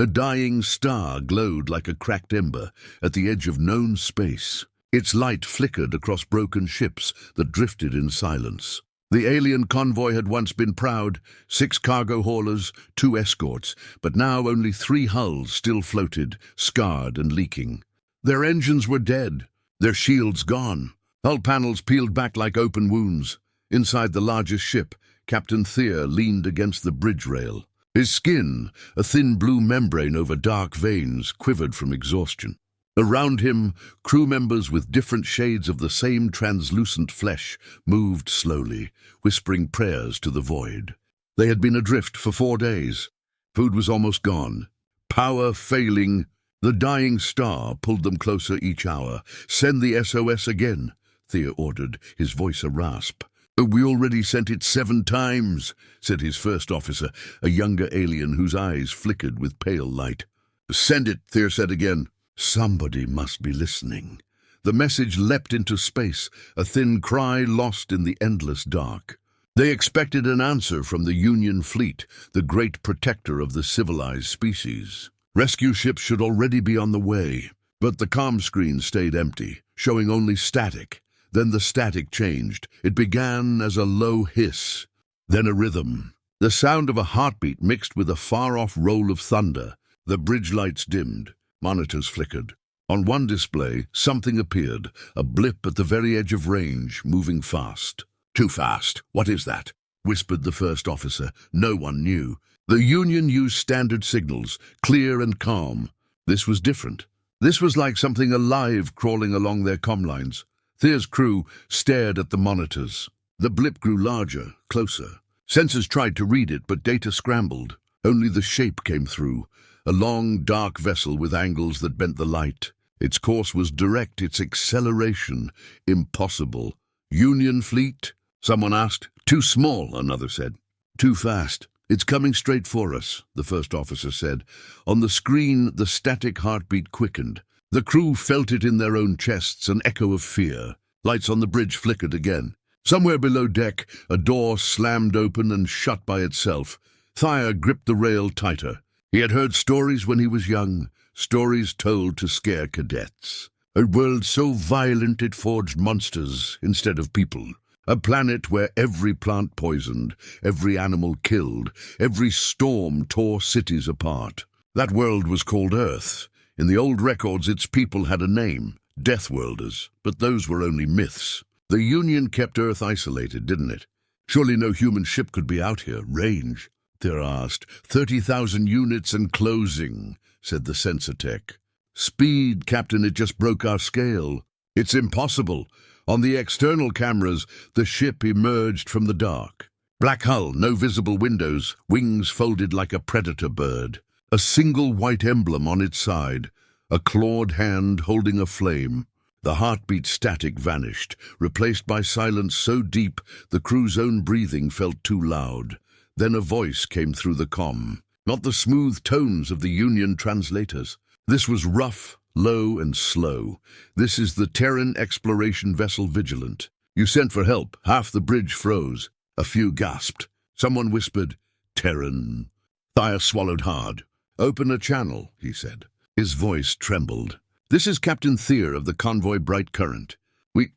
A dying star glowed like a cracked ember at the edge of known space. Its light flickered across broken ships that drifted in silence. The alien convoy had once been proud, 6 cargo haulers, 2 escorts, but now only 3 hulls still floated, scarred and leaking. Their engines were dead, their shields gone. Hull panels peeled back like open wounds. Inside the largest ship, Captain Thier leaned against the bridge rail. His skin, a thin blue membrane over dark veins, quivered from exhaustion. Around him, crew members with different shades of the same translucent flesh moved slowly, whispering prayers to the void. They had been adrift for 4 days. Food was almost gone. Power failing. The dying star pulled them closer each hour. "Send the SOS again," Thier ordered, his voice a rasp. "We already sent it 7 times, said his first officer, a younger alien whose eyes flickered with pale light. "Send it," Thier said again. Somebody must be listening. The message leapt into space, a thin cry lost in the endless dark. They expected an answer from the Union fleet, the great protector of the civilized species. Rescue ships should already be on the way, but the comm screen stayed empty, showing only static. Then the static changed. It began as a low hiss, then a rhythm. The sound of a heartbeat mixed with a far-off roll of thunder. The bridge lights dimmed. Monitors flickered. On one display, something appeared, a blip at the very edge of range, moving fast. "Too fast. What is that?" whispered the first officer. No one knew. The Union used standard signals, clear and calm. This was different. This was like something alive crawling along their comm lines. Thier's crew stared at the monitors. The blip grew larger, closer. Sensors tried to read it, but data scrambled. Only the shape came through. A long, dark vessel with angles that bent the light. Its course was direct, its acceleration impossible. "Union fleet?" someone asked. "Too small," another said. "Too fast. It's coming straight for us," the first officer said. On the screen, the static heartbeat quickened. The crew felt it in their own chests, an echo of fear. Lights on the bridge flickered again. Somewhere below deck, a door slammed open and shut by itself. Thier gripped the rail tighter. He had heard stories when he was young, stories told to scare cadets. A world so violent it forged monsters instead of people. A planet where every plant poisoned, every animal killed, every storm tore cities apart. That world was called Earth. In the old records, its people had a name, Deathworlders, but those were only myths. The Union kept Earth isolated, didn't it? Surely no human ship could be out here. Range? Thier asked. 30,000 units and closing, said the sensor tech. Speed, Captain, it just broke our scale. It's impossible. On the external cameras, the ship emerged from the dark. Black hull, no visible windows, wings folded like a predator bird. A single white emblem on its side, a clawed hand holding a flame. The heartbeat static vanished, replaced by silence so deep the crew's own breathing felt too loud. Then a voice came through the comm, not the smooth tones of the Union translators. This was rough, low and slow. "This is the Terran exploration vessel Vigilant. You sent for help. Half the bridge froze." A few gasped. Someone whispered, "Terran." Thier swallowed hard. "Open a channel," he said. His voice trembled. "This is Captain Thier of the convoy Bright Current. We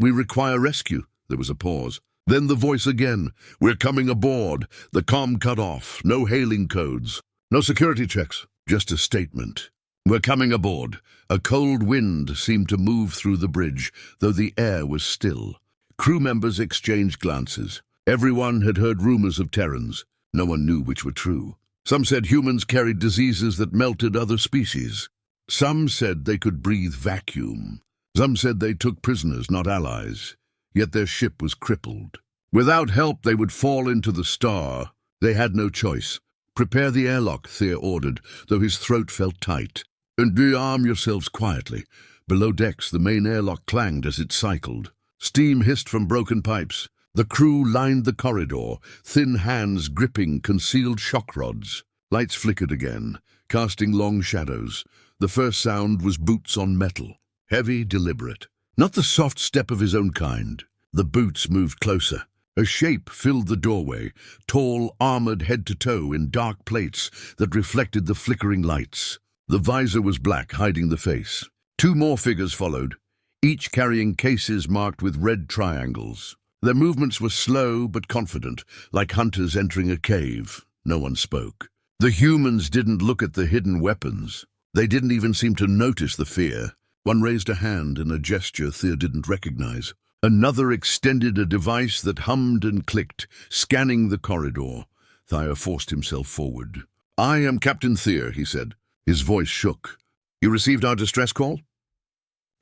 require rescue." There was a pause. Then the voice again. "We're coming aboard." The comm cut off. No hailing codes. No security checks. Just a statement. "We're coming aboard." A cold wind seemed to move through the bridge, though the air was still. Crew members exchanged glances. Everyone had heard rumors of Terrans. No one knew which were true. Some said humans carried diseases that melted other species. Some said they could breathe vacuum. Some said they took prisoners, not allies. Yet their ship was crippled. Without help, they would fall into the star. They had no choice. "Prepare the airlock," Thier ordered, though his throat felt tight. "And de-arm yourselves quietly." Below decks, the main airlock clanged as it cycled. Steam hissed from broken pipes. The crew lined the corridor, thin hands gripping concealed shock rods. Lights flickered again, casting long shadows. The first sound was boots on metal. Heavy, deliberate. Not the soft step of his own kind. The boots moved closer. A shape filled the doorway, tall, armored head to toe in dark plates that reflected the flickering lights. The visor was black, hiding the face. Two more figures followed, each carrying cases marked with red triangles. Their movements were slow but confident, like hunters entering a cave. No one spoke. The humans didn't look at the hidden weapons. They didn't even seem to notice the fear. One raised a hand in a gesture Thea didn't recognize. Another extended a device that hummed and clicked, scanning the corridor. Thea forced himself forward. "I am Captain Thea," he said. His voice shook. "You received our distress call?"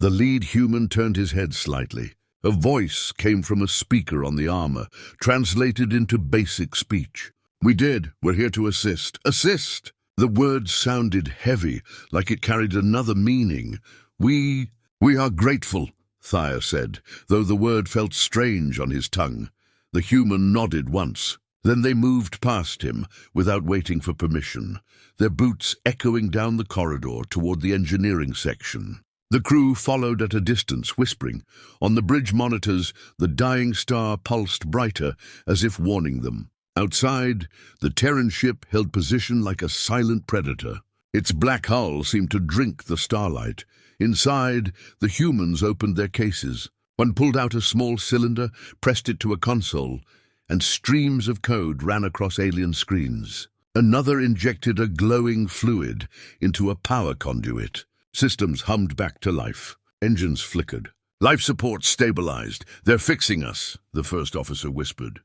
The lead human turned his head slightly. A voice came from a speaker on the armor, translated into basic speech. "We did. We're here to assist." Assist! The word sounded heavy, like it carried another meaning. We are grateful," Thea said, though the word felt strange on his tongue. The human nodded once. Then they moved past him, without waiting for permission, their boots echoing down the corridor toward the engineering section. The crew followed at a distance, whispering. On the bridge monitors, the dying star pulsed brighter, as if warning them. Outside, the Terran ship held position like a silent predator. Its black hull seemed to drink the starlight. Inside, the humans opened their cases. One pulled out a small cylinder, pressed it to a console, and streams of code ran across alien screens. Another injected a glowing fluid into a power conduit. Systems hummed back to life. Engines flickered. "Life support stabilized. They're fixing us," the first officer whispered.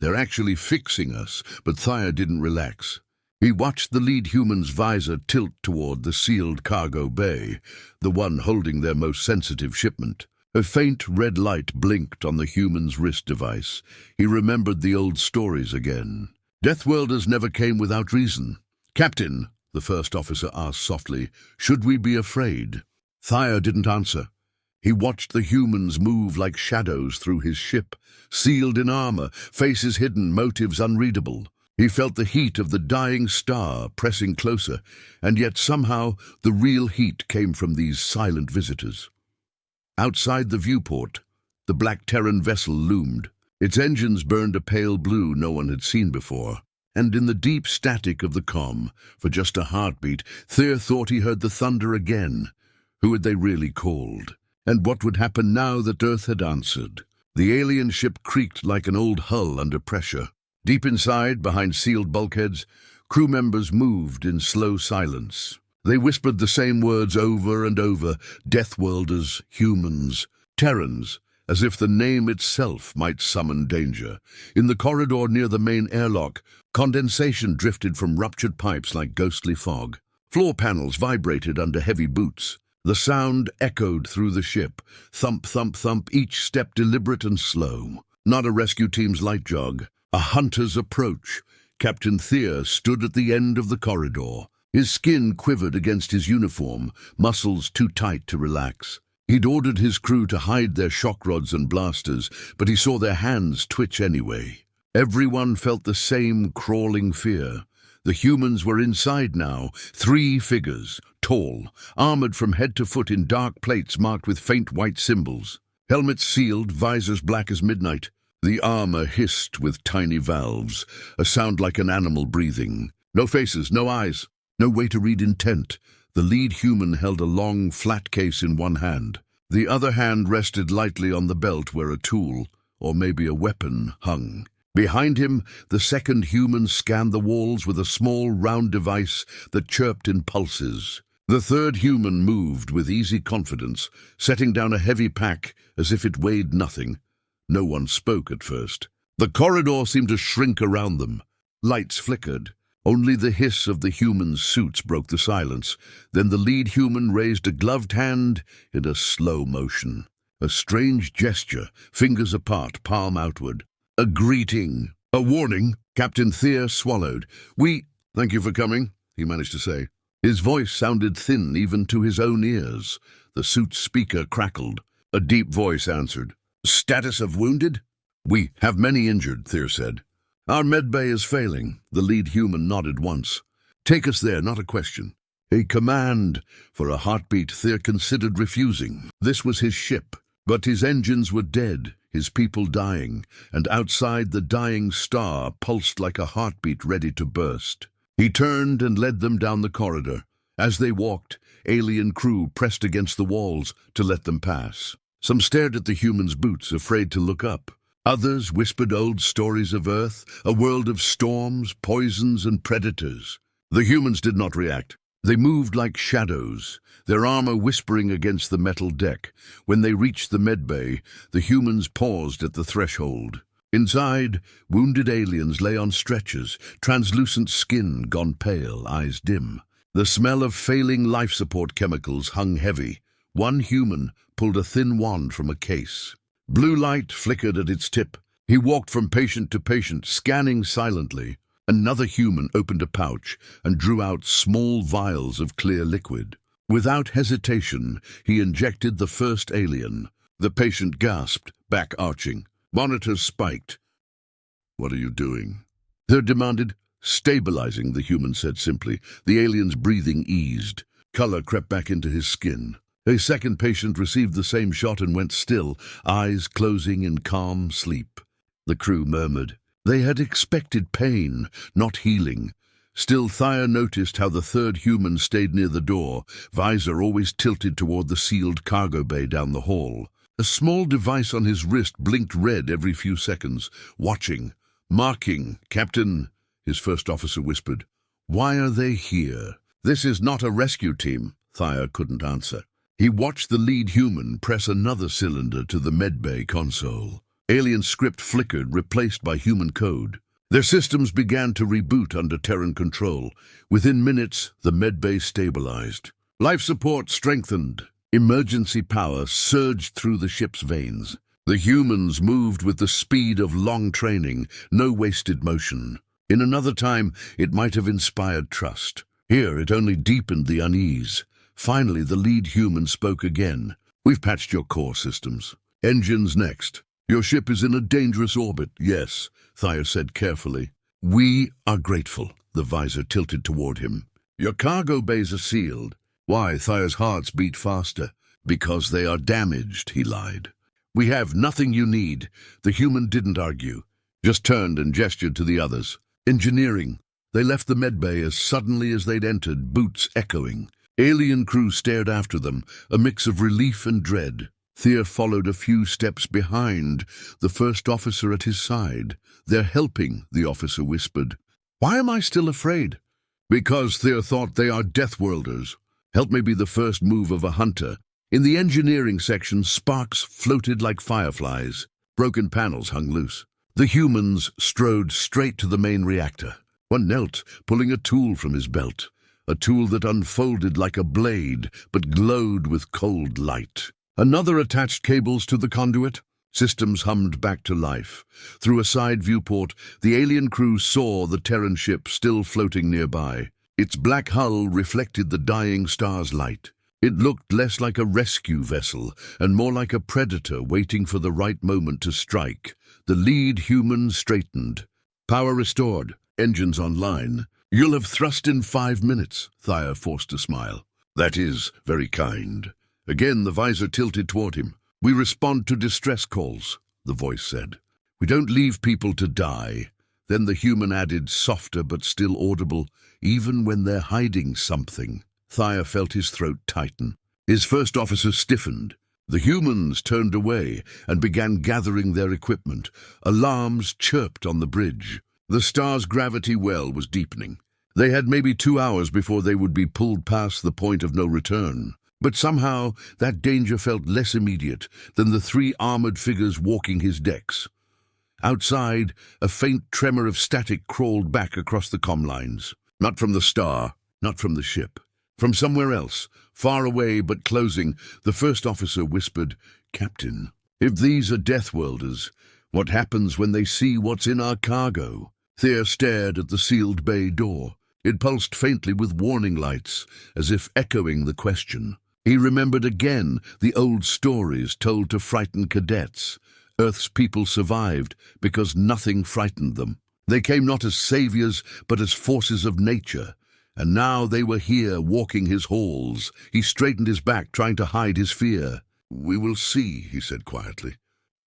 "They're actually fixing us," but Thea didn't relax. He watched the lead human's visor tilt toward the sealed cargo bay, the one holding their most sensitive shipment. A faint red light blinked on the human's wrist device. He remembered the old stories again. Deathworlders never came without reason. "Captain," the first officer asked softly, "should we be afraid?" Thea didn't answer. He watched the humans move like shadows through his ship, sealed in armor, faces hidden, motives unreadable. He felt the heat of the dying star pressing closer, and yet somehow the real heat came from these silent visitors. Outside the viewport, the black Terran vessel loomed. Its engines burned a pale blue no one had seen before. And in the deep static of the comm, for just a heartbeat, Thea thought he heard the thunder again. Who had they really called? And what would happen now that Earth had answered? The alien ship creaked like an old hull under pressure. Deep inside, behind sealed bulkheads, crew members moved in slow silence. They whispered the same words over and over: Deathworlders, humans, Terrans, as if the name itself might summon danger. In the corridor near the main airlock, condensation drifted from ruptured pipes like ghostly fog. Floor panels vibrated under heavy boots. The sound echoed through the ship. Thump, thump, thump, each step deliberate and slow. Not a rescue team's light jog. A hunter's approach. Captain Thea stood at the end of the corridor. His skin quivered against his uniform, muscles too tight to relax. He'd ordered his crew to hide their shock rods and blasters, but he saw their hands twitch anyway. Everyone felt the same crawling fear. The humans were inside now, 3 figures, tall, armored from head to foot in dark plates marked with faint white symbols. Helmets sealed, visors black as midnight. The armor hissed with tiny valves, a sound like an animal breathing. No faces, no eyes, no way to read intent. The lead human held a long, flat case in one hand. The other hand rested lightly on the belt where a tool, or maybe a weapon, hung. Behind him, the second human scanned the walls with a small, round device that chirped in pulses. The third human moved with easy confidence, setting down a heavy pack as if it weighed nothing. No one spoke at first. The corridor seemed to shrink around them. Lights flickered. Only the hiss of the human's suits broke the silence. Then the lead human raised a gloved hand in a slow motion. A strange gesture, fingers apart, palm outward. A greeting. A warning. Captain Thea swallowed. Thank you for coming," he managed to say. His voice sounded thin even to his own ears. The suit's speaker crackled. A deep voice answered. "Status of wounded?" "We have many injured," Thea said. "Our medbay is failing." The lead human nodded once. "Take us there, not a question." A command. For a heartbeat, Thea considered refusing. This was his ship, but his engines were dead. his people dying, and outside the dying star pulsed like a heartbeat ready to burst. He turned and led them down the corridor. As they walked, alien crew pressed against the walls to let them pass. Some stared at the humans' boots, afraid to look up. Others whispered old stories of Earth, a world of storms, poisons, and predators. The humans did not react. They moved like shadows, their armor whispering against the metal deck. When they reached the medbay, the humans paused at the threshold. Inside, wounded aliens lay on stretchers, translucent skin gone pale, eyes dim. The smell of failing life support chemicals hung heavy. One human pulled a thin wand from a case. Blue light flickered at its tip. He walked from patient to patient, scanning silently. Another human opened a pouch and drew out small vials of clear liquid. Without hesitation, he injected the first alien. The patient gasped, back arching. Monitors spiked. "What are you doing?" They demanded. "Stabilizing," the human said simply. The alien's breathing eased. Color crept back into his skin. A second patient received the same shot and went still, eyes closing in calm sleep. The crew murmured. They had expected pain, not healing. Still, Thyer noticed how the third human stayed near the door, visor always tilted toward the sealed cargo bay down the hall. A small device on his wrist blinked red every few seconds, watching. "Marking, Captain," his first officer whispered. "Why are they here?" "This is not a rescue team," Thyer couldn't answer. He watched the lead human press another cylinder to the medbay console. Alien script flickered, replaced by human code. Their systems began to reboot under Terran control. Within minutes, the medbay stabilized. Life support strengthened. Emergency power surged through the ship's veins. The humans moved with the speed of long training, no wasted motion. In another time, it might have inspired trust. Here, it only deepened the unease. Finally, the lead human spoke again. "We've patched your core systems. Engines next. Your ship is in a dangerous orbit." "Yes," Thyer said carefully. "We are grateful." The visor tilted toward him. "Your cargo bays are sealed." Why? Thayer's hearts beat faster. "Because they are damaged," he lied. "We have nothing you need." The human didn't argue, just turned and gestured to the others. "Engineering." They left the medbay as suddenly as they'd entered, boots echoing. Alien crew stared after them, a mix of relief and dread. Thyer followed a few steps behind, the first officer at his side. "They're helping," the officer whispered. "Why am I still afraid?" "Because," Thyer thought, "they are Deathworlders. Help may be the first move of a hunter." In the engineering section, sparks floated like fireflies. Broken panels hung loose. The humans strode straight to the main reactor. One knelt, pulling a tool from his belt. A tool that unfolded like a blade, but glowed with cold light. Another attached cables to the conduit. Systems hummed back to life. Through a side viewport, the alien crew saw the Terran ship still floating nearby. Its black hull reflected the dying star's light. It looked less like a rescue vessel and more like a predator waiting for the right moment to strike. The lead human straightened. "Power restored. Engines online. You'll have thrust in 5 minutes." Thyer forced a smile. "That is very kind." Again the visor tilted toward him. "We respond to distress calls," the voice said. "We don't leave people to die." Then the human added, softer but still audible, "Even when they're hiding something." Thyer felt his throat tighten. His first officer stiffened. The humans turned away and began gathering their equipment. Alarms chirped on the bridge. The star's gravity well was deepening. They had maybe 2 hours before they would be pulled past the point of no return. But somehow that danger felt less immediate than the 3 armored figures walking his decks. Outside, a faint tremor of static crawled back across the comm lines. Not from the star, not from the ship. From somewhere else, far away but closing, the first officer whispered, "Captain, if these are Deathworlders, what happens when they see what's in our cargo?" Thyer stared at the sealed bay door. It pulsed faintly with warning lights, as if echoing the question. He remembered again the old stories told to frighten cadets. Earth's people survived because nothing frightened them. They came not as saviors, but as forces of nature. And now they were here, walking his halls. He straightened his back, trying to hide his fear. "We will see," he said quietly.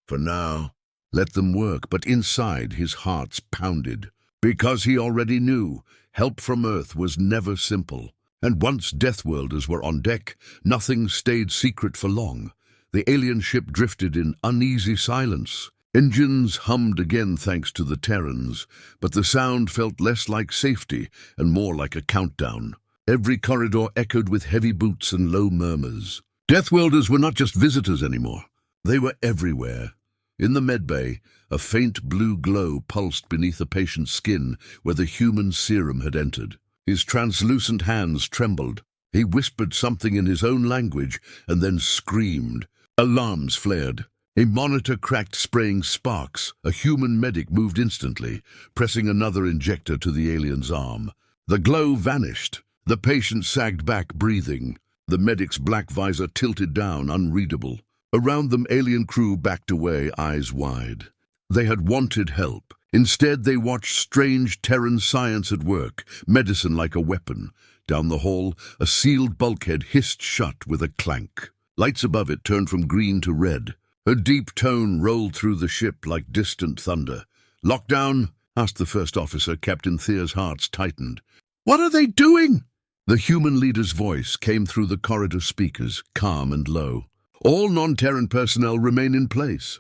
For now, let them work, but inside his heart pounded. Because he already knew, help from Earth was never simple. And once Deathworlders were on deck, nothing stayed secret for long. The alien ship drifted in uneasy silence. Engines hummed again thanks to the Terrans, but the sound felt less like safety and more like a countdown. Every corridor echoed with heavy boots and low murmurs. Deathworlders were not just visitors anymore. They were everywhere. In the medbay, a faint blue glow pulsed beneath a patient's skin where the human serum had entered. His translucent hands trembled. He whispered something in his own language and then screamed. Alarms flared. A monitor cracked, spraying sparks. A human medic moved instantly, pressing another injector to the alien's arm. The glow vanished. The patient sagged back, breathing. The medic's black visor tilted down, unreadable. Around them, alien crew backed away, eyes wide. They had wanted help. Instead, they watched strange Terran science at work, medicine like a weapon. Down the hall, a sealed bulkhead hissed shut with a clank. Lights above it turned from green to red. A deep tone rolled through the ship like distant thunder. "Lockdown?" asked the first officer. Captain Thea's hearts tightened. "What are they doing?" The human leader's voice came through the corridor speakers, calm and low. "All non-Terran personnel remain in place.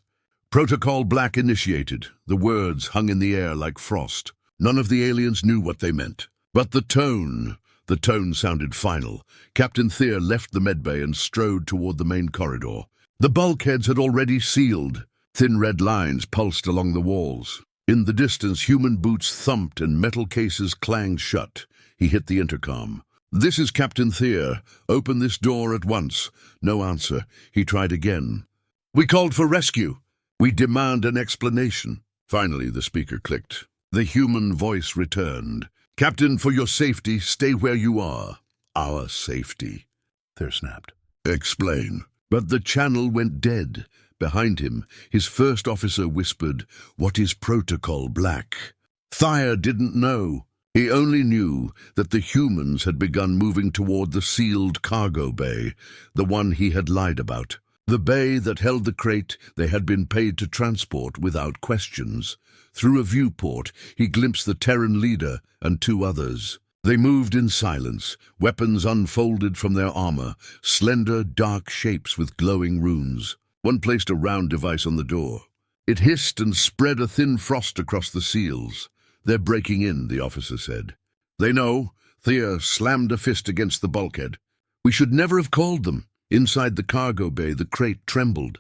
Protocol Black initiated." The words hung in the air like frost. None of the aliens knew what they meant. But the tone sounded final. Captain Thea left the medbay and strode toward the main corridor. The bulkheads had already sealed. Thin red lines pulsed along the walls. In the distance, human boots thumped and metal cases clanged shut. He hit the intercom. "This is Captain Thea. Open this door at once." No answer. He tried again. "We called for rescue. We demand an explanation." Finally, the speaker clicked. The human voice returned. "Captain, for your safety, stay where you are." "Our safety," Thea snapped. "Explain." But the channel went dead. Behind him, his first officer whispered, "What is Protocol Black?" Thea didn't know. He only knew that the humans had begun moving toward the sealed cargo bay, the one he had lied about. The bay that held the crate they had been paid to transport without questions. Through a viewport, he glimpsed the Terran leader and two others. They moved in silence, weapons unfolded from their armor, slender, dark shapes with glowing runes. One placed a round device on the door. It hissed and spread a thin frost across the seals. "They're breaking in," the officer said. "They know." Thea slammed a fist against the bulkhead. "We should never have called them." Inside the cargo bay, the crate trembled.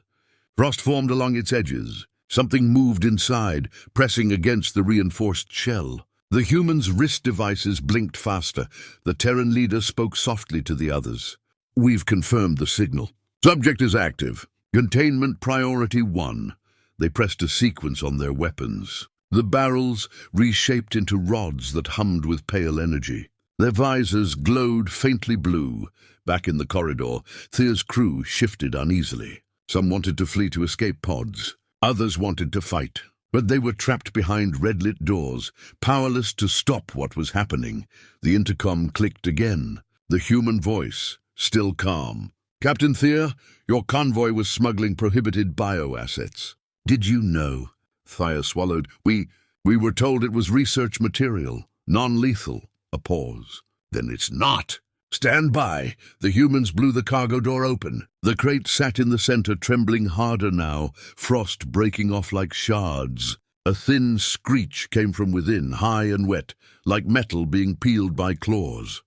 Frost formed along its edges. Something moved inside, pressing against the reinforced shell. The humans' wrist devices blinked faster. The Terran leader spoke softly to the others. "We've confirmed the signal. Subject is active. Containment priority 1. They pressed a sequence on their weapons. The barrels reshaped into rods that hummed with pale energy. Their visors glowed faintly blue. Back in the corridor, Thea's crew shifted uneasily. Some wanted to flee to escape pods. Others wanted to fight. But they were trapped behind red-lit doors, powerless to stop what was happening. The intercom clicked again. The human voice, still calm. "Captain Thea, your convoy was smuggling prohibited bioassets." "Did you know?" Thea swallowed. We were told it was research material, non-lethal." A pause. "Then it's not." "Stand by." The humans blew the cargo door open. The crate sat in the center, trembling harder now, frost breaking off like shards. A thin screech came from within, high and wet, like metal being peeled by claws.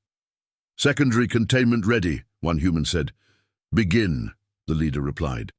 "Secondary containment ready," one human said. "Begin," the leader replied.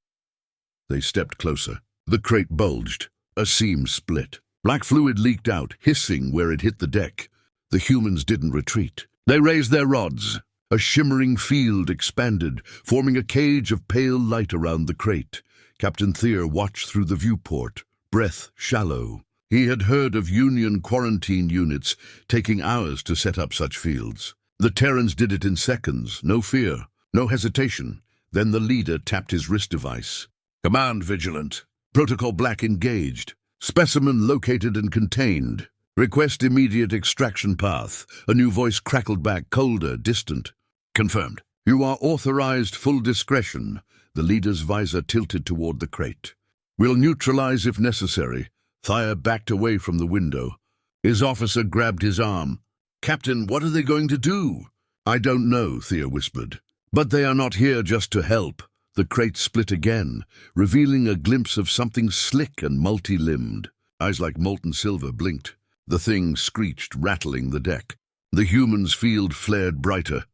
They stepped closer. The crate bulged. A seam split. Black fluid leaked out, hissing where it hit the deck. The humans didn't retreat. They raised their rods. A shimmering field expanded, forming a cage of pale light around the crate. Captain Thea watched through the viewport, breath shallow. He had heard of Union quarantine units taking hours to set up such fields. The Terrans did it in seconds, no fear, no hesitation. Then the leader tapped his wrist device. "Command Vigilant. Protocol Black engaged. Specimen located and contained. Request immediate extraction path." A new voice crackled back, colder, distant. "Confirmed. You are authorized full discretion." The leader's visor tilted toward the crate. We'll neutralize if necessary. Thyer backed away from the window. His officer grabbed his arm. Captain, what are they going to do? I don't know, Thea whispered. But they are not here just to help. The crate split again, revealing a glimpse of something slick and multi-limbed. Eyes like molten silver blinked. The thing screeched, rattling the deck. The human's field flared brighter.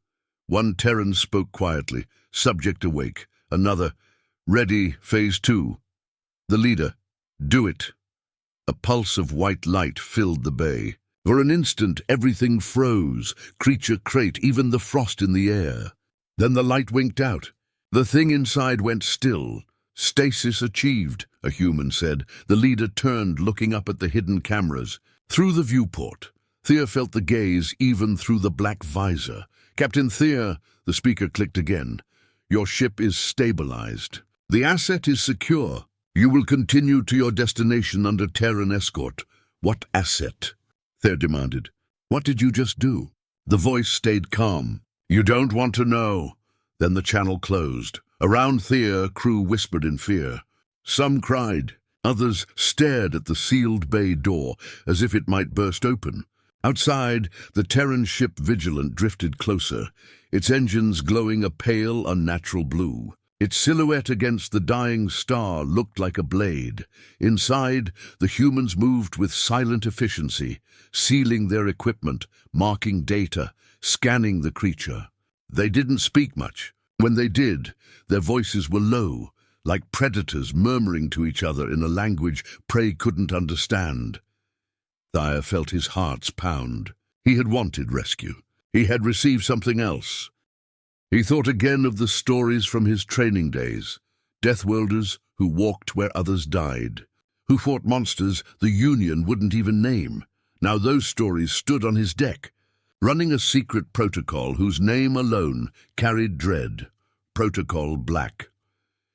One Terran spoke quietly, subject awake. Another, ready, phase 2. The leader, do it. A pulse of white light filled the bay. For an instant, everything froze, creature, crate, even the frost in the air. Then the light winked out. The thing inside went still. Stasis achieved, a human said. The leader turned, looking up at the hidden cameras. Through the viewport, Thea felt the gaze even through the black visor. Captain Thea, the speaker clicked again. Your ship is stabilized. The asset is secure. You will continue to your destination under Terran escort. What asset? Thea demanded. What did you just do? The voice stayed calm. You don't want to know. Then the channel closed. Around Thea, crew whispered in fear. Some cried. Others stared at the sealed bay door as if it might burst open. Outside, the Terran ship Vigilant drifted closer, its engines glowing a pale, unnatural blue. Its silhouette against the dying star looked like a blade. Inside, the humans moved with silent efficiency, sealing their equipment, marking data, scanning the creature. They didn't speak much. When they did, their voices were low, like predators murmuring to each other in a language prey couldn't understand. Thyer felt his heart's pound. He had wanted rescue. He had received something else. He thought again of the stories from his training days. Deathworlders who walked where others died, who fought monsters the Union wouldn't even name. Now those stories stood on his deck, running a secret protocol whose name alone carried dread. Protocol Black.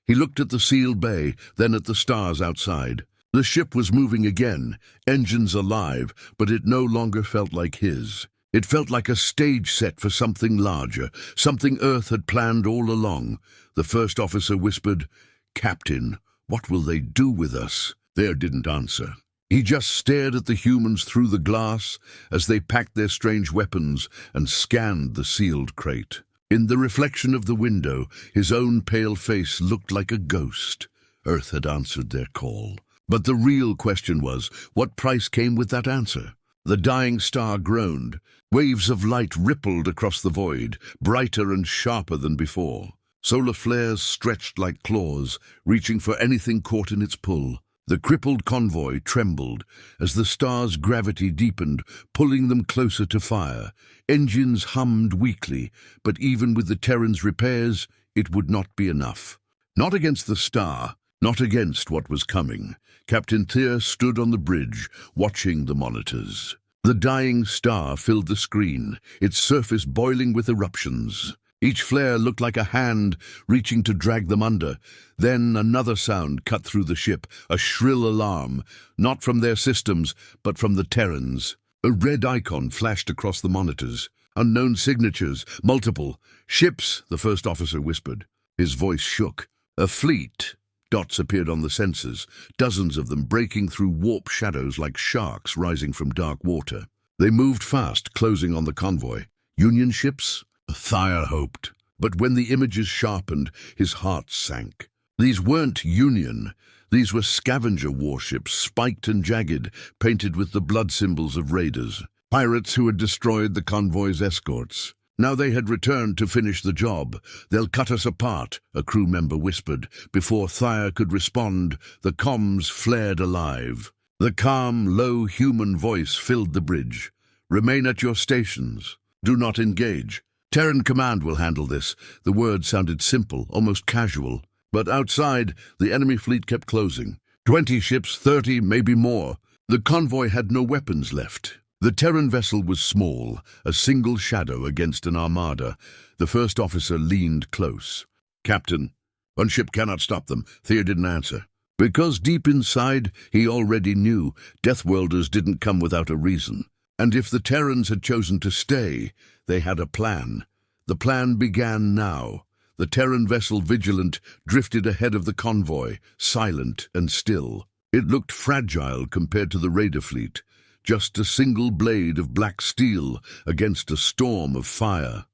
He looked at the sealed bay, then at the stars outside. The ship was moving again, engines alive, but it no longer felt like his. It felt like a stage set for something larger, something Earth had planned all along. The first officer whispered, Captain, what will they do with us? Thea didn't answer. He just stared at the humans through the glass as they packed their strange weapons and scanned the sealed crate. In the reflection of the window, his own pale face looked like a ghost. Earth had answered their call. But the real question was, what price came with that answer? The dying star groaned. Waves of light rippled across the void, brighter and sharper than before. Solar flares stretched like claws, reaching for anything caught in its pull. The crippled convoy trembled as the star's gravity deepened, pulling them closer to fire. Engines hummed weakly, but even with the Terran's repairs, it would not be enough. Not against the star, not against what was coming. Captain Thea stood on the bridge, watching the monitors. The dying star filled the screen, its surface boiling with eruptions. Each flare looked like a hand reaching to drag them under. Then another sound cut through the ship, a shrill alarm, not from their systems, but from the Terrans. A red icon flashed across the monitors. Unknown signatures, multiple. Ships, the first officer whispered. His voice shook. A fleet. Dots appeared on the sensors, dozens of them breaking through warp shadows like sharks rising from dark water. They moved fast, closing on the convoy. Union ships? Thyer hoped. But when the images sharpened, his heart sank. These weren't Union. These were scavenger warships, spiked and jagged, painted with the blood symbols of raiders. Pirates who had destroyed the convoy's escorts. Now they had returned to finish the job. They'll cut us apart, a crew member whispered. Before Thyer could respond, the comms flared alive. The calm, low human voice filled the bridge. Remain at your stations. Do not engage. Terran Command will handle this. The word sounded simple, almost casual. But outside, the enemy fleet kept closing. 20 ships, 30, maybe more. The convoy had no weapons left. The Terran vessel was small, a single shadow against an armada. The first officer leaned close. Captain, one ship cannot stop them. Thea didn't answer. Because deep inside, he already knew Deathworlders didn't come without a reason. And if the Terrans had chosen to stay, they had a plan. The plan began now. The Terran vessel Vigilant drifted ahead of the convoy, silent and still. It looked fragile compared to the raider fleet, just a single blade of black steel against a storm of fire.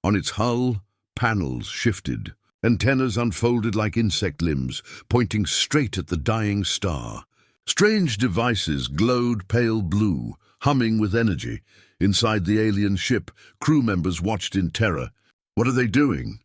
On its hull, panels shifted. Antennas unfolded like insect limbs, pointing straight at the dying star. Strange devices glowed pale blue, humming with energy. Inside the alien ship, crew members watched in terror. "What are they doing?"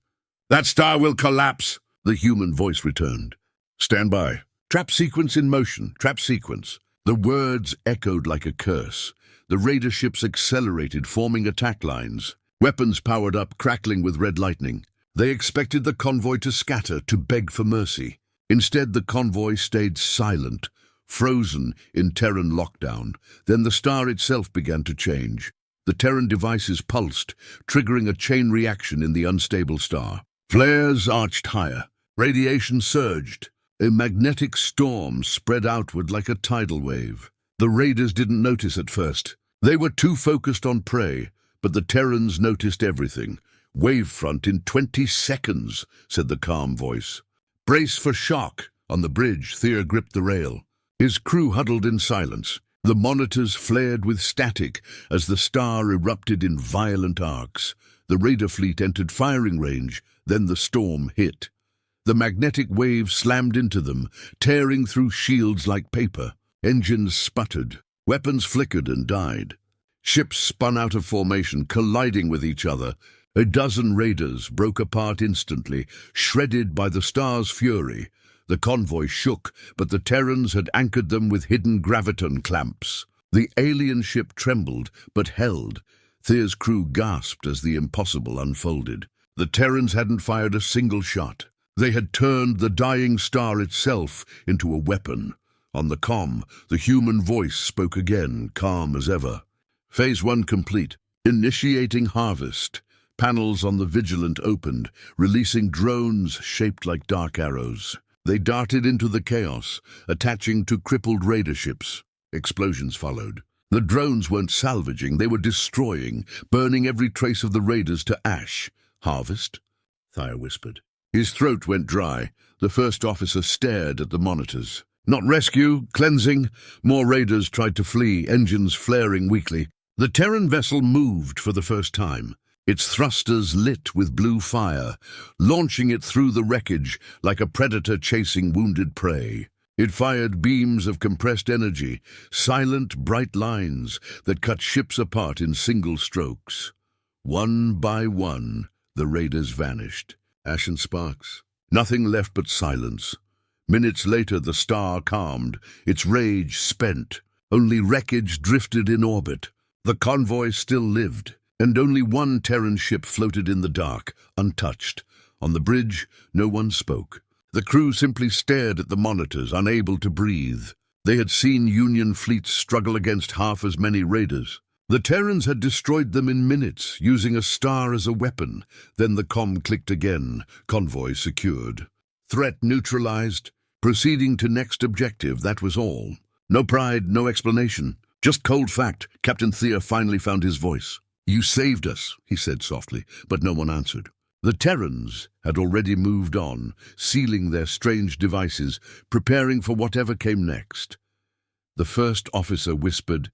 "That star will collapse," the human voice returned. "Stand by. Trap sequence in motion. Trap sequence." The words echoed like a curse. The raider ships accelerated, forming attack lines. Weapons powered up, crackling with red lightning. They expected the convoy to scatter, to beg for mercy. Instead, the convoy stayed silent, frozen in Terran lockdown. Then the star itself began to change. The Terran devices pulsed, triggering a chain reaction in the unstable star. Flares arched higher. Radiation surged. A magnetic storm spread outward like a tidal wave. The raiders didn't notice at first. They were too focused on prey, but the Terrans noticed everything. "Wavefront in 20 seconds, said the calm voice. "Brace for shock." On the bridge, Thea gripped the rail. His crew huddled in silence. The monitors flared with static as the star erupted in violent arcs. The raider fleet entered firing range, then the storm hit. The magnetic wave slammed into them, tearing through shields like paper. Engines sputtered. Weapons flickered and died. Ships spun out of formation, colliding with each other. A dozen raiders broke apart instantly, shredded by the star's fury. The convoy shook, but the Terrans had anchored them with hidden graviton clamps. The alien ship trembled, but held. Thea's crew gasped as the impossible unfolded. The Terrans hadn't fired a single shot. They had turned the dying star itself into a weapon. On the comm, the human voice spoke again, calm as ever. Phase 1 complete. Initiating harvest. Panels on the Vigilant opened, releasing drones shaped like dark arrows. They darted into the chaos, attaching to crippled raider ships. Explosions followed. The drones weren't salvaging, they were destroying, burning every trace of the raiders to ash. "Harvest?" Thea whispered. His throat went dry. The first officer stared at the monitors. "Not rescue, cleansing." More raiders tried to flee, engines flaring weakly. The Terran vessel moved for the first time. Its thrusters lit with blue fire, launching it through the wreckage like a predator chasing wounded prey. It fired beams of compressed energy, silent, bright lines that cut ships apart in single strokes. One by one, the raiders vanished. Ash and sparks. Nothing left but silence. Minutes later, the star calmed, its rage spent. Only wreckage drifted in orbit. The convoy still lived, and only one Terran ship floated in the dark, untouched. On the bridge, no one spoke. The crew simply stared at the monitors, unable to breathe. They had seen Union fleets struggle against half as many raiders. The Terrans had destroyed them in minutes, using a star as a weapon. Then the comm clicked again, convoy secured. Threat neutralized. Proceeding to next objective, that was all. No pride, no explanation. Just cold fact. Captain Thea finally found his voice. "You saved us," he said softly, but no one answered. The Terrans had already moved on, sealing their strange devices, preparing for whatever came next. The first officer whispered,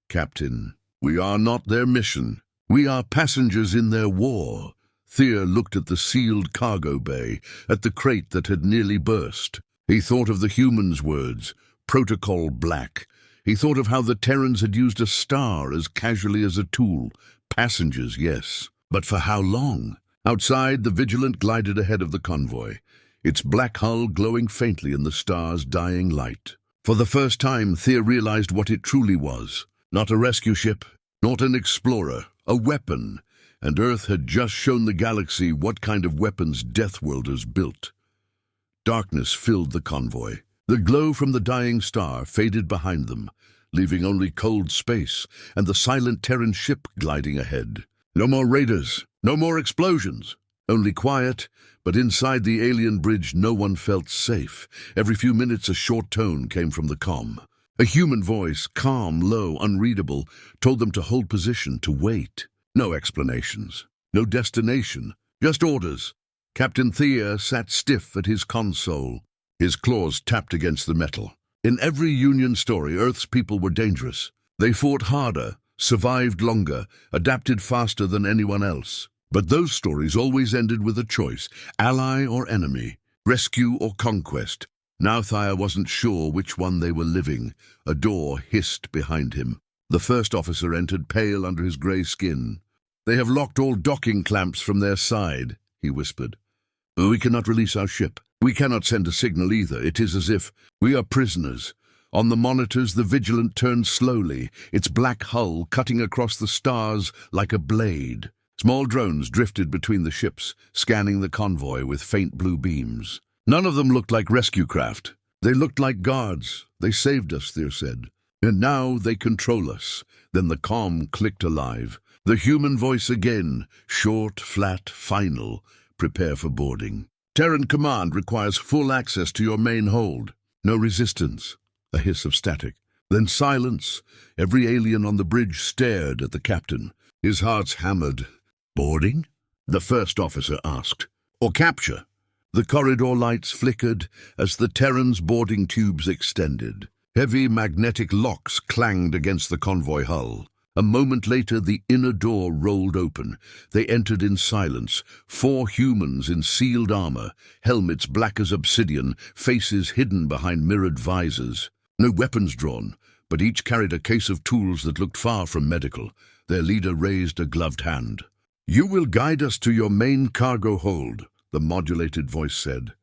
"Captain, we are not their mission. We are passengers in their war." Thea looked at the sealed cargo bay, at the crate that had nearly burst. He thought of the humans' words, "Protocol Black." He thought of how the Terrans had used a star as casually as a tool. Passengers, yes. But for how long? Outside, the Vigilant glided ahead of the convoy, its black hull glowing faintly in the star's dying light. For the first time, Thea realized what it truly was. Not a rescue ship, not an explorer, a weapon. And Earth had just shown the galaxy what kind of weapons Deathworlders built. Darkness filled the convoy. The glow from the dying star faded behind them, leaving only cold space and the silent Terran ship gliding ahead. No more raiders, no more explosions. Only quiet, but inside the alien bridge no one felt safe. Every few minutes a short tone came from the comm. A human voice, calm, low, unreadable, told them to hold position, to wait. No explanations, no destination, just orders. Captain Thea sat stiff at his console. His claws tapped against the metal. In every Union story, Earth's people were dangerous. They fought harder, survived longer, adapted faster than anyone else. But those stories always ended with a choice, ally or enemy, rescue or conquest. Now Thea wasn't sure which one they were living. A door hissed behind him. The first officer entered, pale under his grey skin. "They have locked all docking clamps from their side," he whispered. "We cannot release our ship. We cannot send a signal either. It is as if we are prisoners." On the monitors, the Vigilant turned slowly, its black hull cutting across the stars like a blade. Small drones drifted between the ships, scanning the convoy with faint blue beams. None of them looked like rescue craft. They looked like guards. "They saved us," Thea said. "And now they control us." Then the comm clicked alive. The human voice again, short, flat, final. "Prepare for boarding. Terran Command requires full access to your main hold." No resistance. A hiss of static. Then silence. Every alien on the bridge stared at the captain. His heart's hammered. "Boarding?" the first officer asked. "Or capture?" The corridor lights flickered as the Terran's boarding tubes extended. Heavy magnetic locks clanged against the convoy hull. A moment later, the inner door rolled open. They entered in silence, 4 humans in sealed armor, helmets black as obsidian, faces hidden behind mirrored visors. No weapons drawn, but each carried a case of tools that looked far from medical. Their leader raised a gloved hand. "You will guide us to your main cargo hold," the modulated voice said.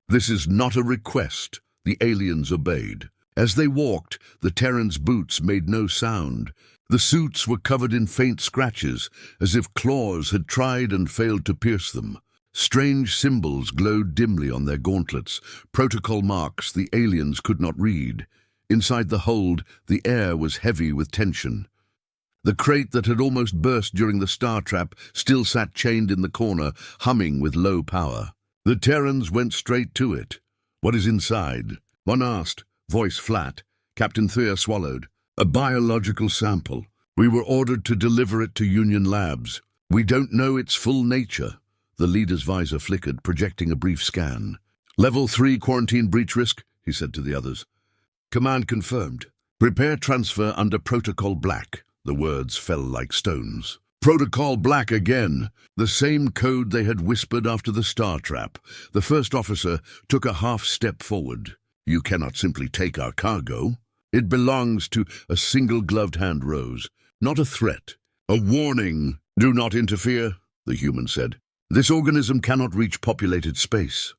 "This is not a request." The aliens obeyed. As they walked, the Terrans' boots made no sound. The suits were covered in faint scratches, as if claws had tried and failed to pierce them. Strange symbols glowed dimly on their gauntlets, protocol marks the aliens could not read. Inside the hold, the air was heavy with tension. The crate that had almost burst during the star trap still sat chained in the corner, humming with low power. The Terrans went straight to it. "What is inside?" one asked, voice flat. Captain Thea swallowed. "A biological sample. We were ordered to deliver it to Union labs. We don't know its full nature." The leader's visor flickered, projecting a brief scan. "Level 3 quarantine breach risk," he said to the others. "Command confirmed. Prepare transfer under Protocol Black." The words fell like stones. Protocol Black again. The same code they had whispered after the star trap. The first officer took a half step forward. "You cannot simply take our cargo. It belongs to..." A single gloved hand rose. "Not a threat. A warning. Do not interfere," the human said. "This organism cannot reach populated space."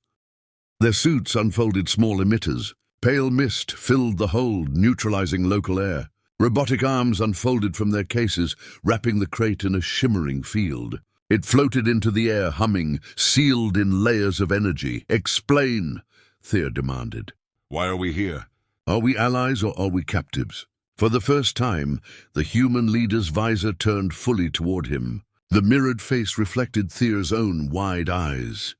Their suits unfolded small emitters. Pale mist filled the hold, neutralizing local air. Robotic arms unfolded from their cases, wrapping the crate in a shimmering field. It floated into the air, humming, sealed in layers of energy. "Explain," Thea demanded. "Why are we here? Are we allies or are we captives?" For the first time, the human leader's visor turned fully toward him. The mirrored face reflected Thea's own wide eyes.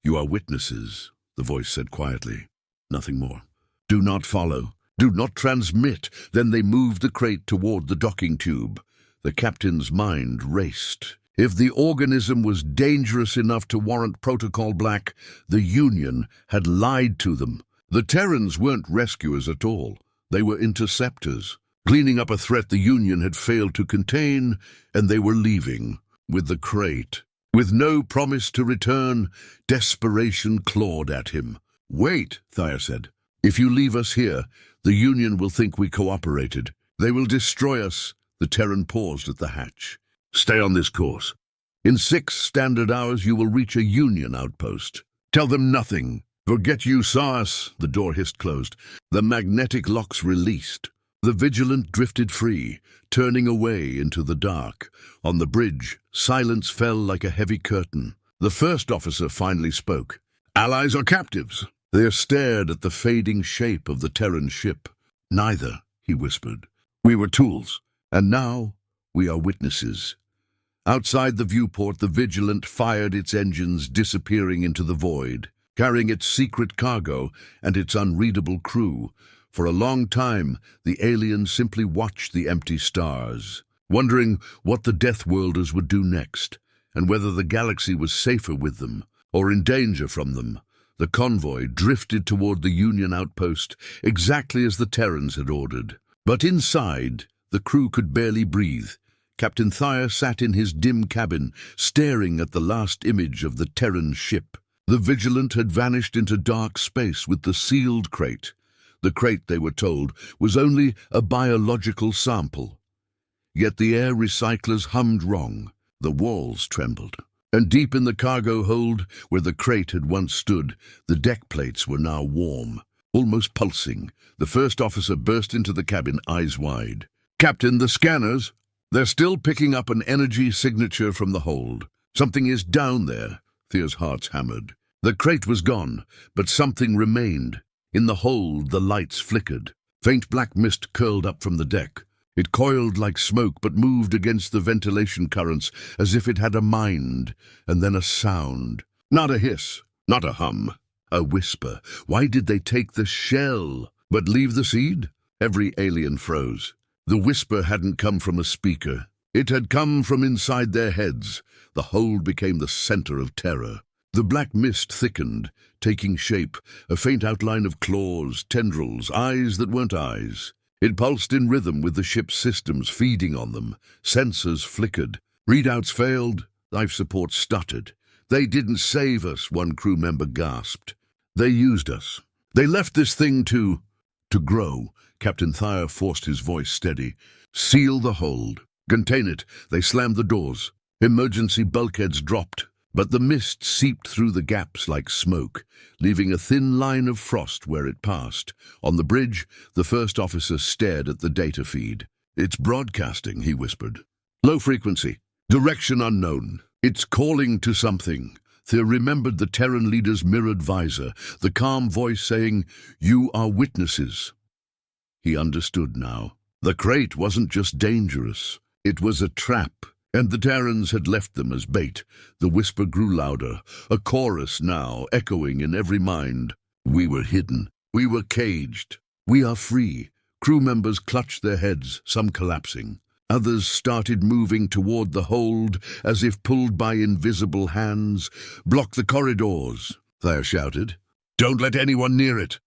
"You are witnesses," the voice said quietly. "Nothing more. Do not follow. Do not transmit." Then they moved the crate toward the docking tube. The captain's mind raced. If the organism was dangerous enough to warrant Protocol Black, the Union had lied to them. The Terrans weren't rescuers at all. They were interceptors, cleaning up a threat the Union had failed to contain, and they were leaving with the crate. With no promise to return, desperation clawed at him. "Wait," Thea said. "If you leave us here, the Union will think we cooperated. They will destroy us." The Terran paused at the hatch. "Stay on this course. In 6 standard hours you will reach a Union outpost. Tell them nothing. Forget you saw us." The door hissed closed. The magnetic locks released. The Vigilant drifted free, turning away into the dark. On the bridge, silence fell like a heavy curtain. The first officer finally spoke. "Allies or captives?" They stared at the fading shape of the Terran ship. "Neither," he whispered. "We were tools, and now we are witnesses." Outside the viewport, the Vigilant fired its engines, disappearing into the void, carrying its secret cargo and its unreadable crew. For a long time, the aliens simply watched the empty stars, wondering what the Deathworlders would do next, and whether the galaxy was safer with them. or in danger from them. The convoy drifted toward the Union outpost, exactly as the Terrans had ordered. But inside, the crew could barely breathe. Captain Thyre sat in his dim cabin, staring at the last image of the Terran ship. The Vigilant had vanished into dark space with the sealed crate. The crate, they were told, was only a biological sample. Yet the air recyclers hummed wrong. The walls trembled. And deep in the cargo hold, where the crate had once stood, the deck plates were now warm, almost pulsing. The first officer burst into the cabin, eyes wide. "Captain, the scanners! They're still picking up an energy signature from the hold. Something is down there." Thea's hearts hammered. The crate was gone, but something remained. In the hold, the lights flickered. Faint black mist curled up from the deck. It coiled like smoke, but moved against the ventilation currents as if it had a mind, and then a sound. Not a hiss, not a hum, a whisper. Why did they take the shell, but leave the seed? Every alien froze. The whisper hadn't come from a speaker. It had come from inside their heads. The hold became the center of terror. The black mist thickened, taking shape, a faint outline of claws, tendrils, eyes that weren't eyes. It pulsed in rhythm with the ship's systems feeding on them. Sensors flickered. Readouts failed. Life support stuttered. "They didn't save us," one crew member gasped. "They used us. They left this thing to grow." Captain Thyre forced his voice steady. "Seal the hold. Contain it." They slammed the doors. Emergency bulkheads dropped. But the mist seeped through the gaps like smoke, leaving a thin line of frost where it passed. On the bridge, the first officer stared at the data feed. "It's broadcasting," he whispered. "Low frequency. Direction unknown. It's calling to something." Thea remembered the Terran leader's mirrored visor, the calm voice saying, "You are witnesses." He understood now. The crate wasn't just dangerous. It was a trap. And the Terrans had left them as bait. The whisper grew louder, a chorus now, echoing in every mind. "We were hidden. We were caged. We are free." Crew members clutched their heads, some collapsing. Others started moving toward the hold, as if pulled by invisible hands. "Block the corridors," Thyre shouted. "Don't let anyone near it."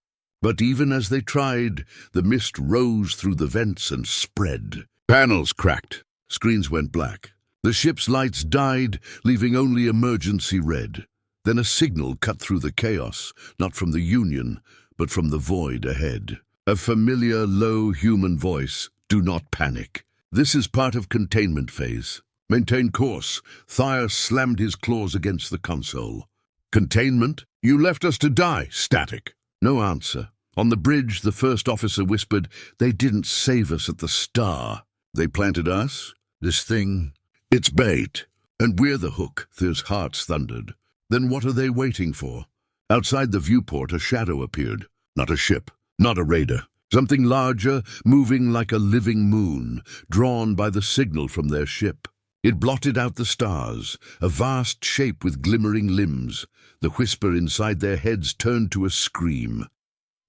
But even as they tried, the mist rose through the vents and spread. Panels cracked. Screens went black. The ship's lights died, leaving only emergency red. Then a signal cut through the chaos, not from the Union, but from the void ahead. A familiar, low human voice. "Do not panic. This is part of containment phase. Maintain course." Thyre slammed his claws against the console. "Containment? You left us to die." Static. No answer. On the bridge, the first officer whispered, "They didn't save us at the Star. They planted us? This thing? It's bait. And we're the hook." Thea's hearts thundered. Then what are they waiting for? Outside the viewport, a shadow appeared. Not a ship, not a raider. Something larger, moving like a living moon, drawn by the signal from their ship. It blotted out the stars, a vast shape with glimmering limbs. The whisper inside their heads turned to a scream.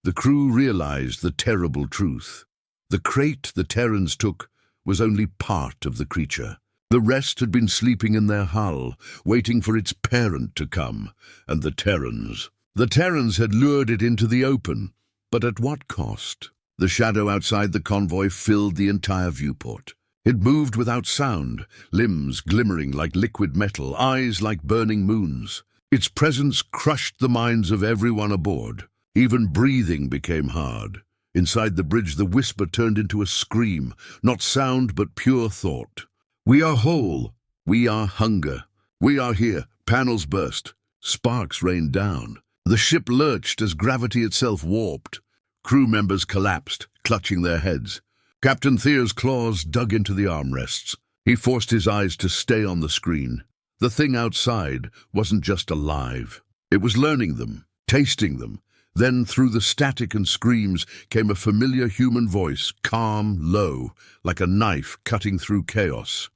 The crew realized the terrible truth. The crate the Terrans took was only part of the creature. The rest had been sleeping in their hull, waiting for its parent to come, and the Terrans. The Terrans had lured it into the open, but at what cost? The shadow outside the convoy filled the entire viewport. It moved without sound, limbs glimmering like liquid metal, eyes like burning moons. Its presence crushed the minds of everyone aboard. Even breathing became hard. Inside the bridge, the whisper turned into a scream, not sound but pure thought. "We are whole. We are hunger. We are here." Panels burst. Sparks rained down. The ship lurched as gravity itself warped. Crew members collapsed, clutching their heads. Captain Thyre's claws dug into the armrests. He forced his eyes to stay on the screen. The thing outside wasn't just alive. It was learning them, tasting them. Then, through the static and screams, came a familiar human voice, calm, low, like a knife cutting through chaos.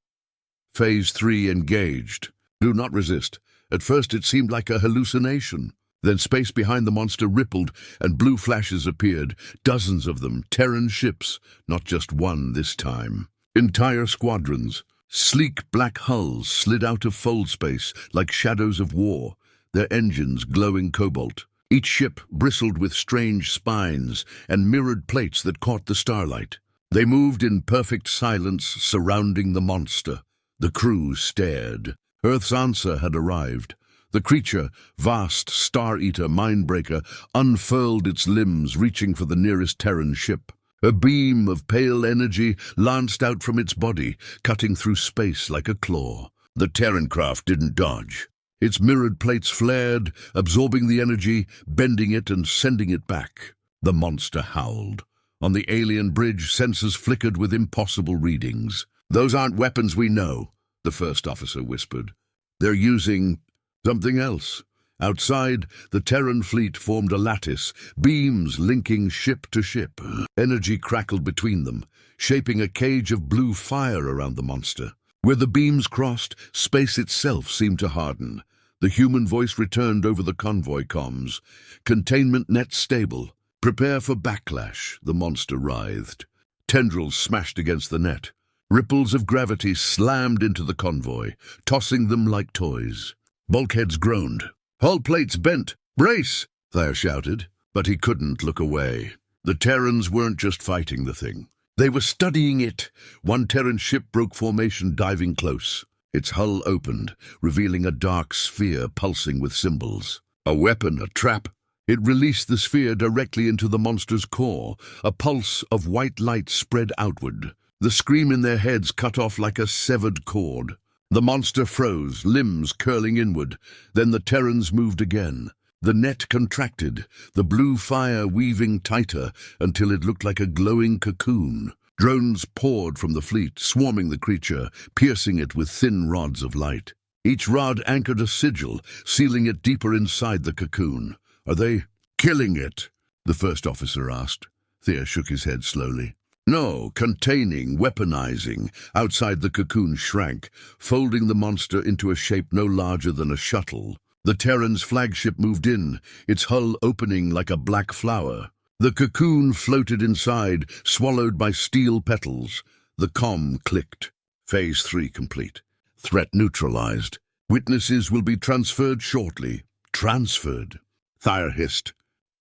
Phase 3 engaged. Do not resist. At first it seemed like a hallucination. Then space behind the monster rippled, and blue flashes appeared, dozens of them, Terran ships, not just one this time. Entire squadrons. Sleek black hulls slid out of fold space like shadows of war. their engines glowing cobalt. Each ship bristled with strange spines and mirrored plates that caught the starlight. They moved in perfect silence surrounding the monster. The crew stared. Earth's answer had arrived. The creature, vast star-eater mindbreaker, unfurled its limbs, reaching for the nearest Terran ship. A beam of pale energy lanced out from its body, cutting through space like a claw. The Terran craft didn't dodge. Its mirrored plates flared, absorbing the energy, bending it and sending it back. The monster howled. On the alien bridge, sensors flickered with impossible readings. "Those aren't weapons we know," the first officer whispered. "They're using something else." Outside, the Terran fleet formed a lattice, beams linking ship to ship. Energy crackled between them, shaping a cage of blue fire around the monster. Where the beams crossed, space itself seemed to harden. The human voice returned over the convoy comms. "Containment net stable. Prepare for backlash," the monster writhed. Tendrils smashed against the net. Ripples of gravity slammed into the convoy, tossing them like toys. Bulkheads groaned. "Hull plates bent! Brace!" Thayer shouted, but he couldn't look away. The Terrans weren't just fighting the thing. They were studying it. One Terran ship broke formation, diving close. Its hull opened, revealing a dark sphere pulsing with symbols. A weapon, a trap. It released the sphere directly into the monster's core. A pulse of white light spread outward. The scream in their heads cut off like a severed cord. The monster froze, limbs curling inward. Then the Terrans moved again. The net contracted, the blue fire weaving tighter until it looked like a glowing cocoon. Drones poured from the fleet, swarming the creature, piercing it with thin rods of light. Each rod anchored a sigil, sealing it deeper inside the cocoon. "Are they killing it?" the first officer asked. Thayer shook his head slowly. "No, containing, weaponizing." Outside the cocoon shrank, folding the monster into a shape no larger than a shuttle. The Terran's flagship moved in, its hull opening like a black flower. The cocoon floated inside, swallowed by steel petals. The comm clicked. Phase 3 complete. Threat neutralized. Witnesses will be transferred shortly. Transferred. Thayer hissed.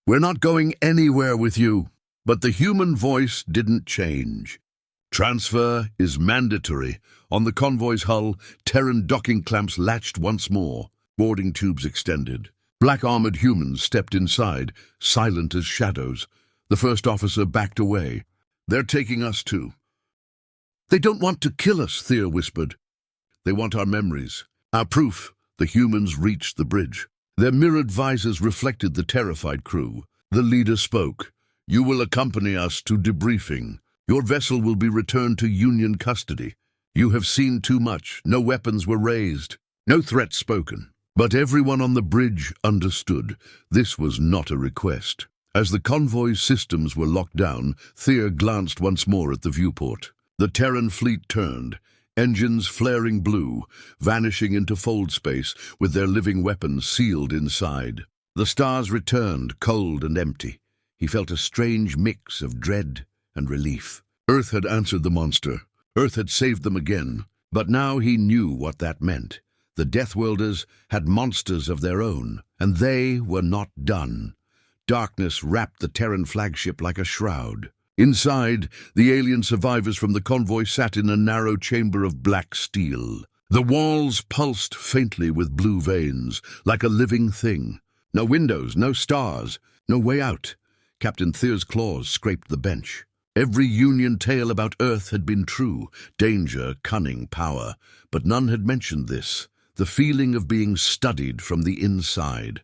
"We're not going anywhere with you." But the human voice didn't change. "Transfer is mandatory." On the convoy's hull, Terran docking clamps latched once more. Boarding tubes extended. Black-armored humans stepped inside, silent as shadows. The first officer backed away. "They're taking us too." "They don't want to kill us," Thayer whispered. "They want our memories, our proof." The humans reached the bridge. Their mirrored visors reflected the terrified crew. The leader spoke. "You will accompany us to debriefing. Your vessel will be returned to Union custody. You have seen too much. No weapons were raised. No threats spoken." But everyone on the bridge understood. This was not a request. As the convoy's systems were locked down, Thayer glanced once more at the viewport. The Terran fleet turned, engines flaring blue, vanishing into fold space with their living weapons sealed inside. The stars returned, cold and empty. He felt a strange mix of dread and relief. Earth had answered the monster. Earth had saved them again. But now he knew what that meant. The Deathworlders had monsters of their own, and they were not done. Darkness wrapped the Terran flagship like a shroud. Inside, the alien survivors from the convoy sat in a narrow chamber of black steel. The walls pulsed faintly with blue veins, like a living thing. No windows, no stars, no way out. Captain Thayer's claws scraped the bench. Every Union tale about Earth had been true, danger, cunning, power, but none had mentioned this, the feeling of being studied from the inside.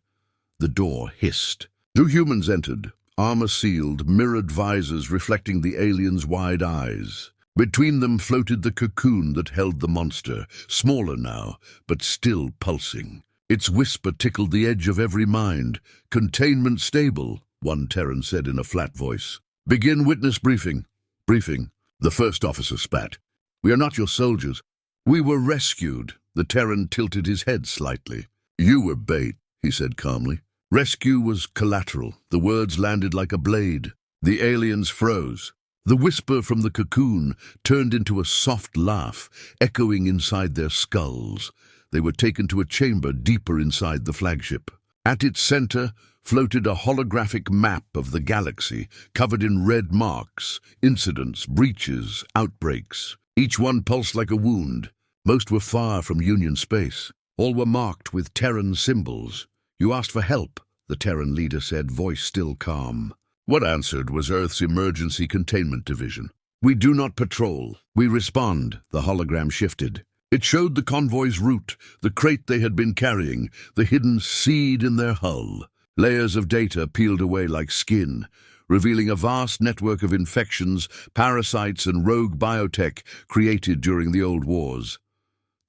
The door hissed. 2 humans entered, armor-sealed, mirrored visors reflecting the aliens' wide eyes. Between them floated the cocoon that held the monster, smaller now, but still pulsing. Its whisper tickled the edge of every mind. "Containment stable," one Terran said in a flat voice. "Begin witness briefing." "Briefing," the first officer spat. "We are not your soldiers. We were rescued." The Terran tilted his head slightly. "You were bait," he said calmly. Rescue was collateral. The words landed like a blade. The aliens froze. The whisper from the cocoon turned into a soft laugh, echoing inside their skulls. they were taken to a chamber deeper inside the flagship. At its center floated a holographic map of the galaxy, covered in red marks, incidents, breaches, outbreaks. Each one pulsed like a wound. Most were far from Union space. All were marked with Terran symbols. "You asked for help," the Terran leader said, voice still calm. What answered was Earth's Emergency Containment Division. "We do not patrol. We respond." The hologram shifted. It showed the convoy's route, the crate they had been carrying, the hidden seed in their hull. Layers of data peeled away like skin, revealing a vast network of infections, parasites, and rogue biotech created during the old wars.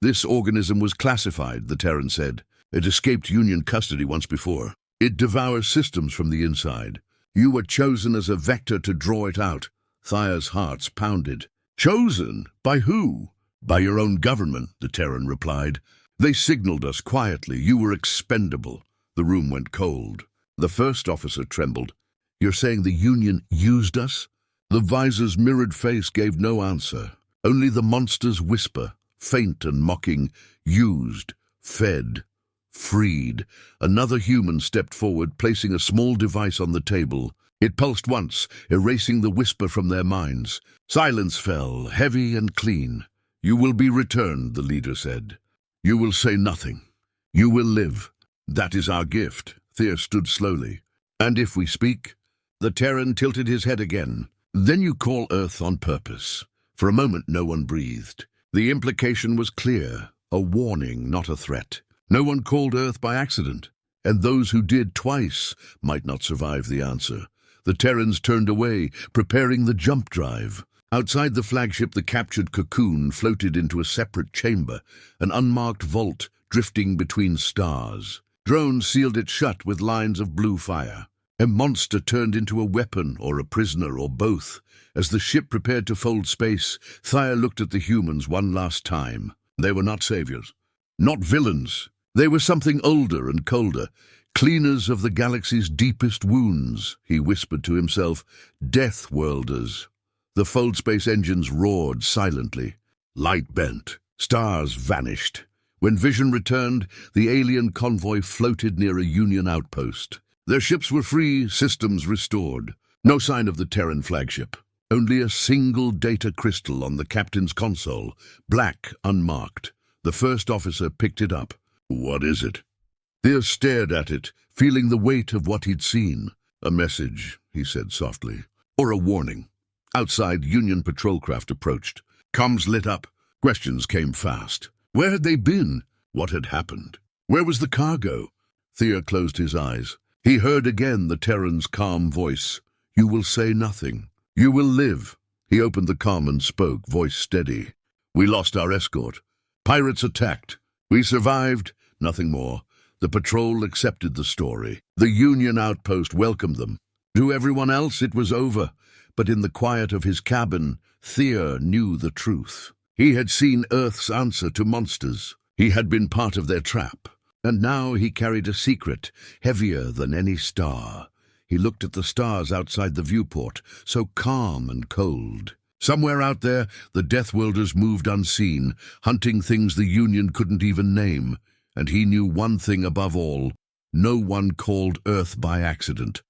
"This organism was classified," the Terran said. "It escaped Union custody once before. It devours systems from the inside. You were chosen as a vector to draw it out." Thyah's hearts pounded. "Chosen? By who?" "By your own government," the Terran replied. "They signaled us quietly. You were expendable." The room went cold. The first officer trembled. "You're saying the Union used us?" The visor's mirrored face gave no answer. Only the monster's whisper, faint and mocking. "Used, fed, freed." Another human stepped forward, placing a small device on the table. It pulsed once, erasing the whisper from their minds. Silence fell, heavy and clean. "You will be returned," the leader said. "You will say nothing. You will live. That is our gift." Thea stood slowly. "And if we speak?" The Terran tilted his head again. "Then you call Earth on purpose." For a moment no one breathed. The implication was clear, a warning, not a threat. No one called Earth by accident, and those who did twice might not survive the answer. The Terrans turned away, preparing the jump drive. Outside the flagship, the captured cocoon floated into a separate chamber, an unmarked vault drifting between stars. Drones sealed it shut with lines of blue fire. A monster turned into a weapon or a prisoner or both. As the ship prepared to fold space, Thaya looked at the humans one last time. They were not saviors, not villains. They were something older and colder, cleaners of the galaxy's deepest wounds, he whispered to himself. Deathworlders. The fold space engines roared silently. Light bent. Stars vanished. When vision returned, the alien convoy floated near a Union outpost. Their ships were free, systems restored. No sign of the Terran flagship. Only a single data crystal on the captain's console, black, unmarked. The first officer picked it up. "What is it?" Thea stared at it, feeling the weight of what he'd seen. "A message," he said softly. "Or a warning." Outside, Union patrol craft approached. Comms lit up. Questions came fast. Where had they been? What had happened? Where was the cargo? Thea closed his eyes. He heard again the Terran's calm voice. "You will say nothing. You will live." He opened the comm and spoke, voice steady. "We lost our escort. Pirates attacked. We survived. Nothing more. The patrol accepted the story. The Union outpost welcomed them. To everyone else, it was over. But in the quiet of his cabin, Thea knew the truth. He had seen Earth's answer to monsters. He had been part of their trap. And now he carried a secret, heavier than any star. He looked at the stars outside the viewport, so calm and cold. Somewhere out there, the Deathworlders moved unseen, hunting things the Union couldn't even name. And he knew one thing above all. No one called Earth by accident.